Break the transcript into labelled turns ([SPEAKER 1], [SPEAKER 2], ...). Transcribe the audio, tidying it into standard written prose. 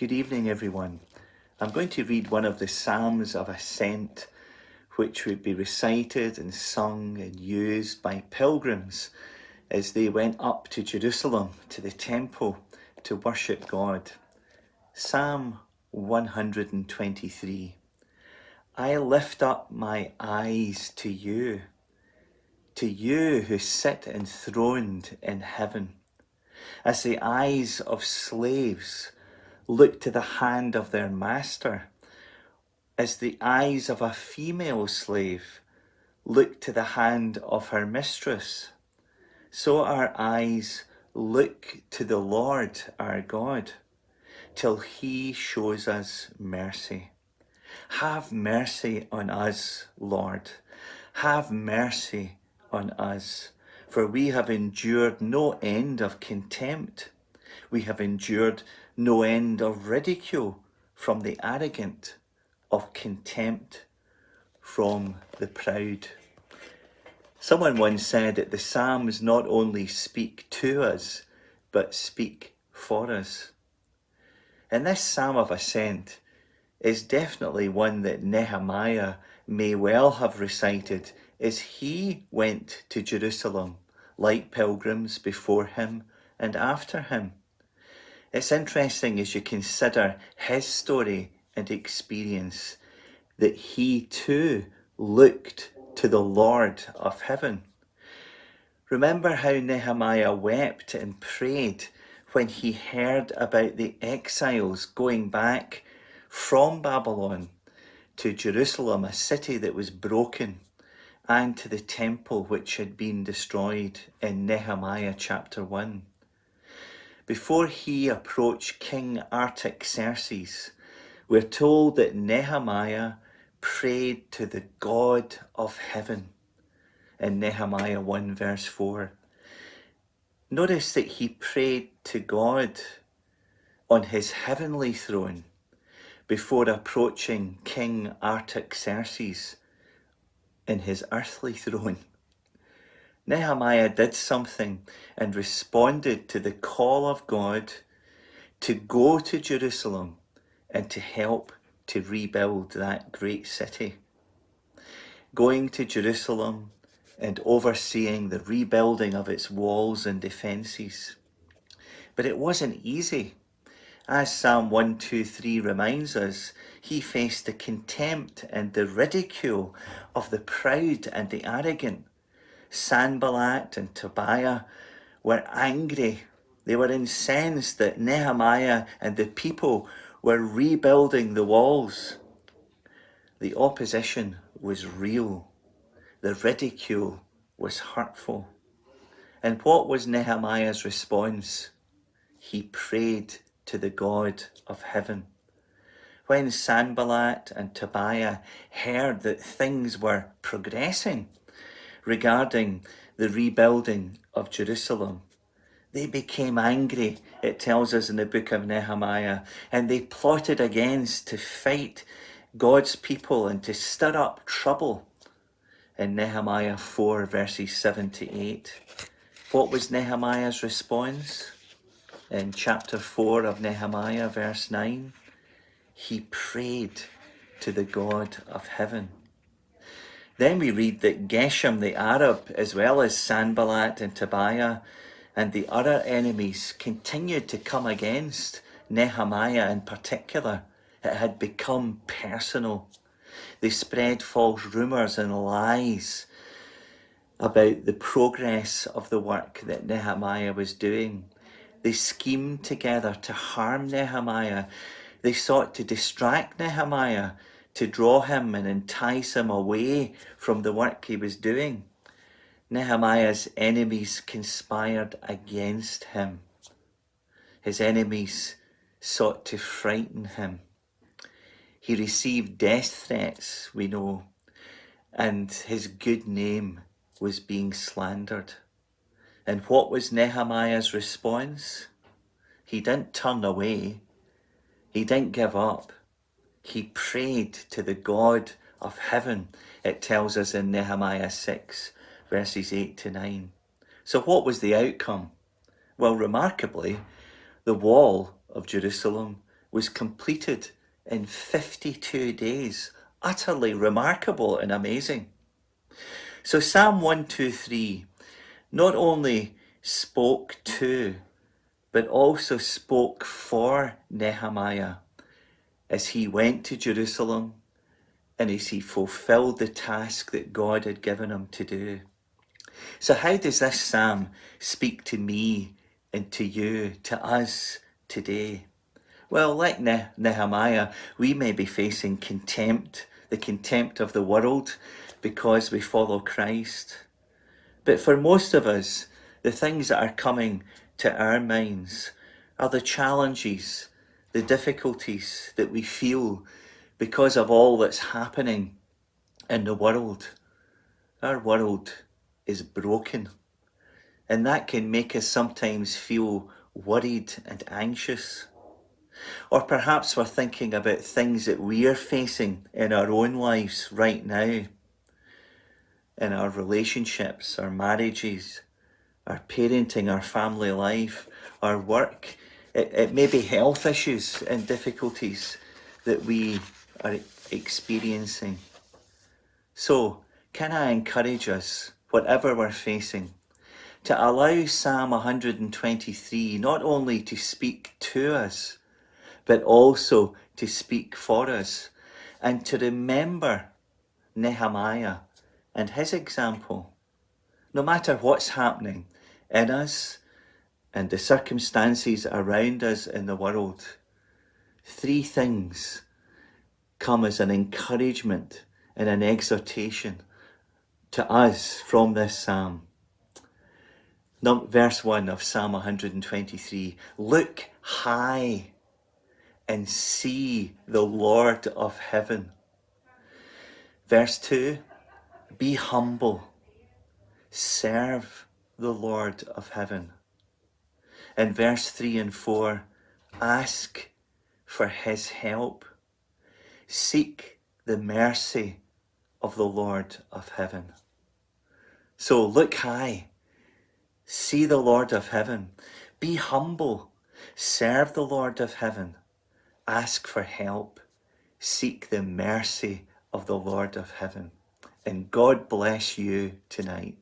[SPEAKER 1] Good evening, everyone. I'm going to read one of the Psalms of Ascent, which would be recited and sung and used by pilgrims as they went up to Jerusalem, to the temple, to worship God. Psalm 123. I lift up my eyes to you who sit enthroned in heaven. As the eyes of slaves look to the hand of their master, as the eyes of a female slave look to the hand of her mistress, so our eyes look to the Lord our God, till he shows us mercy. Have mercy on us, Lord. Have mercy on us, for we have endured no end of contempt. We have endured no end of ridicule from the arrogant, of contempt from the proud. Someone once said that the Psalms not only speak to us, but speak for us. And this Psalm of Ascent is definitely one that Nehemiah may well have recited as he went to Jerusalem, like pilgrims before him and after him. It's interesting as you consider his story and experience that he too looked to the Lord of heaven. Remember how Nehemiah wept and prayed when he heard about the exiles going back from Babylon to Jerusalem, a city that was broken, and to the temple which had been destroyed in Nehemiah chapter 1. Before he approached King Artaxerxes, we're told that Nehemiah prayed to the God of heaven in Nehemiah 1 verse 4. Notice that he prayed to God on his heavenly throne before approaching King Artaxerxes in his earthly throne. Nehemiah did something and responded to the call of God to go to Jerusalem and to help to rebuild that great city. Going to Jerusalem and overseeing the rebuilding of its walls and defences. But it wasn't easy. As Psalm 123 reminds us, he faced the contempt and the ridicule of the proud and the arrogant. Sanballat and Tobiah were angry. They were incensed that Nehemiah and the people were rebuilding the walls. The opposition was real. The ridicule was hurtful. And what was Nehemiah's response? He prayed to the God of heaven. When Sanballat and Tobiah heard that things were progressing regarding the rebuilding of Jerusalem, they became angry, it tells us in the book of Nehemiah, and they plotted against to fight God's people and to stir up trouble. In Nehemiah 4 verses 7 to 8. What was Nehemiah's response? In chapter 4 of Nehemiah verse 9, he prayed to the God of heaven. Then we read that Geshem the Arab, as well as Sanballat and Tobiah and the other enemies, continued to come against Nehemiah in particular. It had become personal. They spread false rumours and lies about the progress of the work that Nehemiah was doing. They schemed together to harm Nehemiah. They sought to distract Nehemiah, to draw him and entice him away from the work he was doing. Nehemiah's enemies conspired against him. His enemies sought to frighten him. He received death threats, we know, and his good name was being slandered. And what was Nehemiah's response? He didn't turn away. He didn't give up. He prayed to the God of heaven, it tells us in Nehemiah 6, verses 8 to 9. So what was the outcome? Well, remarkably, the wall of Jerusalem was completed in 52 days. Utterly remarkable and amazing. So Psalm 123 not only spoke to, but also spoke for Nehemiah as he went to Jerusalem and as he fulfilled the task that God had given him to do. So how does this psalm speak to me and to you, to us today? Well, like Nehemiah, we may be facing contempt, the contempt of the world because we follow Christ. But for most of us, the things that are coming to our minds are the challenges, the difficulties that we feel because of all that's happening in the world. Our world is broken, and that can make us sometimes feel worried and anxious. Or perhaps we're thinking about things that we're facing in our own lives right now, in our relationships, our marriages, our parenting, our family life, our work. It may be health issues and difficulties that we are experiencing. So, can I encourage us, whatever we're facing, to allow Psalm 123 not only to speak to us, but also to speak for us, and to remember Nehemiah and his example. No matter what's happening in us and the circumstances around us in the world, three things come as an encouragement and an exhortation to us from this psalm. Verse 1 of Psalm 123, look high and see the Lord of heaven. Verse 2, be humble, serve the Lord of heaven. And verse 3 and 4, ask for his help. Seek the mercy of the Lord of heaven. So look high, see the Lord of heaven, be humble, serve the Lord of heaven, ask for help, seek the mercy of the Lord of heaven. And God bless you tonight.